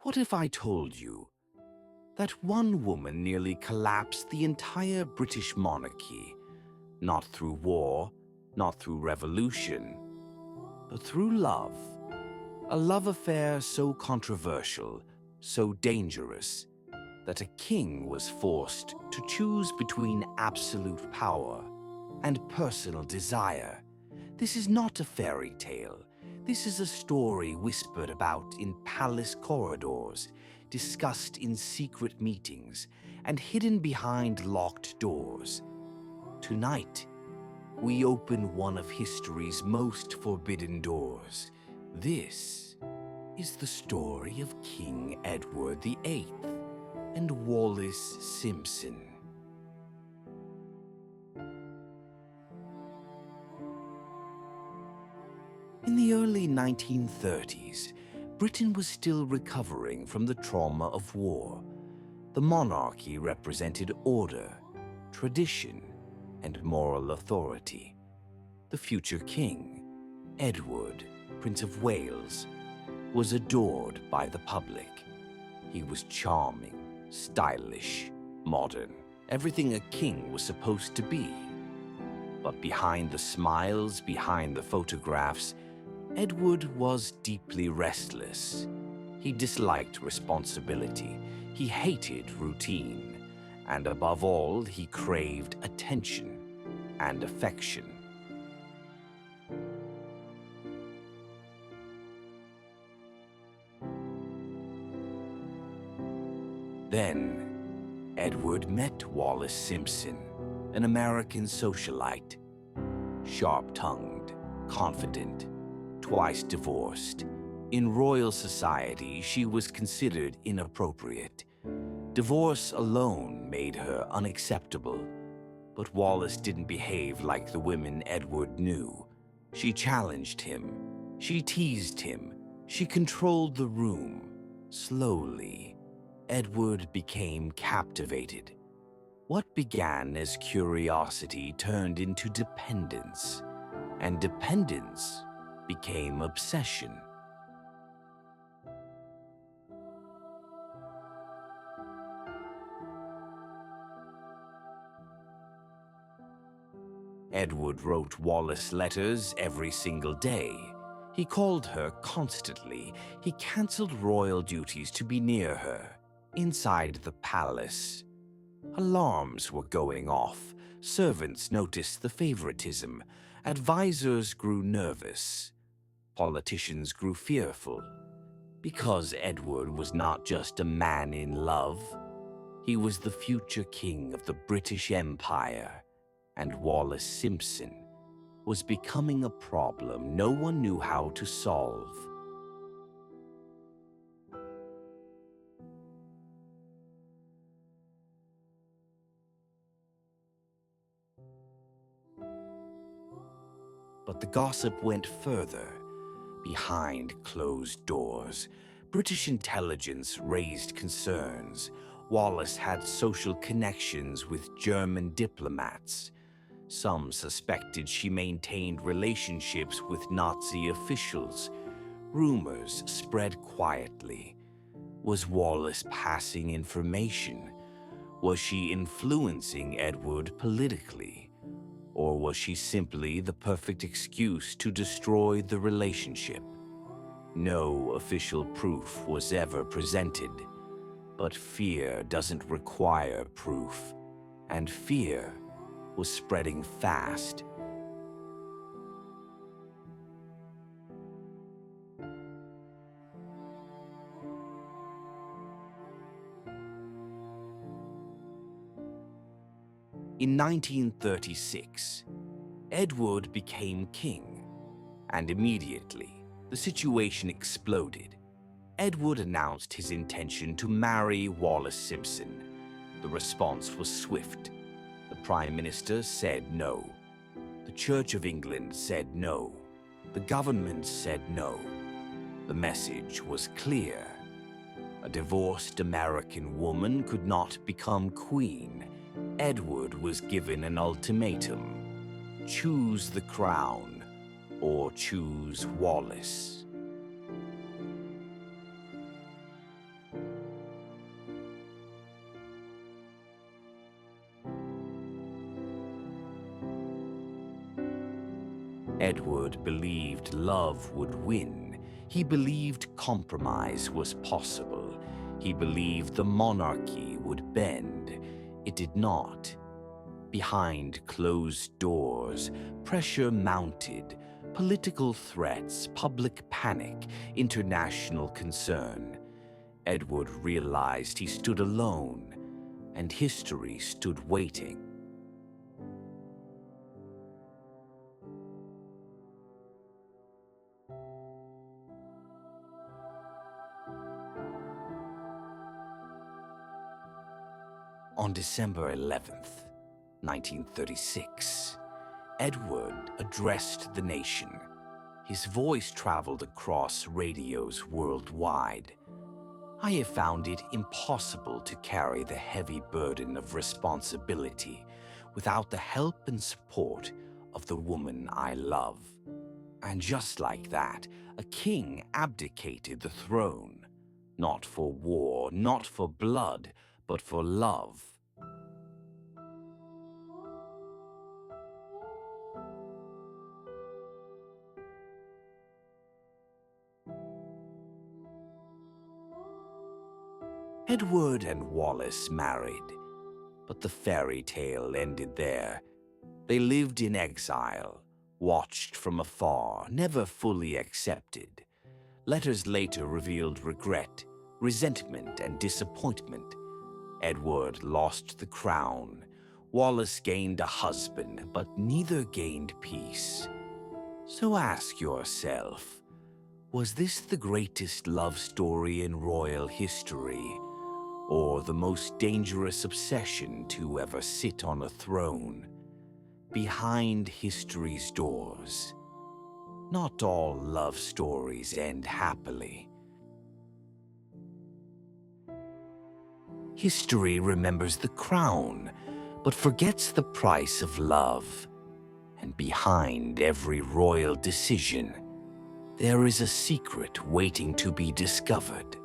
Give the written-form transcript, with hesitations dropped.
What if I told you that one woman nearly collapsed the entire British monarchy, not through war, not through revolution, but through love? A love affair so controversial, so dangerous, that a king was forced to choose between absolute power and personal desire. This is not a fairy tale. This is a story whispered about in palace corridors, discussed in secret meetings, and hidden behind locked doors. Tonight, we open one of history's most forbidden doors. This is the story of King Edward VIII and Wallis Simpson. In the early 1930s, Britain was still recovering from the trauma of war. The monarchy represented order, tradition, and moral authority. The future king, Edward, Prince of Wales, was adored by the public. He was charming, stylish, modern, everything a king was supposed to be. But behind the smiles, behind the photographs, Edward was deeply restless. He disliked responsibility, he hated routine, and above all, he craved attention and affection. Then, Edward met Wallis Simpson, an American socialite. Sharp-tongued, confident, twice divorced. In royal society, she was considered inappropriate. Divorce alone made her unacceptable. But Wallis didn't behave like the women Edward knew. She challenged him. She teased him. She controlled the room. Slowly, Edward became captivated. What began as curiosity turned into dependence, and dependence became obsession. Edward wrote Wallis letters every single day. He called her constantly. He cancelled royal duties to be near her. Inside the palace, alarms were going off. Servants noticed the favoritism. Advisors grew nervous. Politicians grew fearful. Because Edward was not just a man in love, he was the future king of the British Empire, and Wallis Simpson was becoming a problem no one knew how to solve. But the gossip went further. Behind closed doors, British intelligence raised concerns. Wallis had social connections with German diplomats. Some suspected she maintained relationships with Nazi officials. Rumors spread quietly. Was Wallis passing information? Was she influencing Edward politically? Or was she simply the perfect excuse to destroy the relationship? No official proof was ever presented, but fear doesn't require proof, and fear was spreading fast. In 1936, Edward became king, and immediately the situation exploded. Edward announced his intention to marry Wallis Simpson. The response was swift. The Prime Minister said no. The Church of England said no. The government said no. The message was clear. A divorced American woman could not become queen. Edward was given an ultimatum: choose the crown or choose Wallis. Edward believed love would win. He believed compromise was possible. He believed the monarchy would bend. It did not. Behind closed doors, pressure mounted, political threats, public panic, international concern. Edward realized he stood alone, and history stood waiting. On December 11th, 1936, Edward addressed the nation. His voice traveled across radios worldwide. I have found it impossible to carry the heavy burden of responsibility without the help and support of the woman I love. And just like that, a king abdicated the throne, not for war, not for blood, but for love. Edward and Wallace married, but the fairy tale ended there. They lived in exile, watched from afar, never fully accepted. Letters later revealed regret, resentment, and disappointment. Edward lost the crown. Wallace gained a husband, but neither gained peace. So ask yourself, was this the greatest love story in royal history? Or the most dangerous obsession to ever sit on a throne? Behind history's doors, not all love stories end happily. History remembers the crown, but forgets the price of love. And behind every royal decision, there is a secret waiting to be discovered.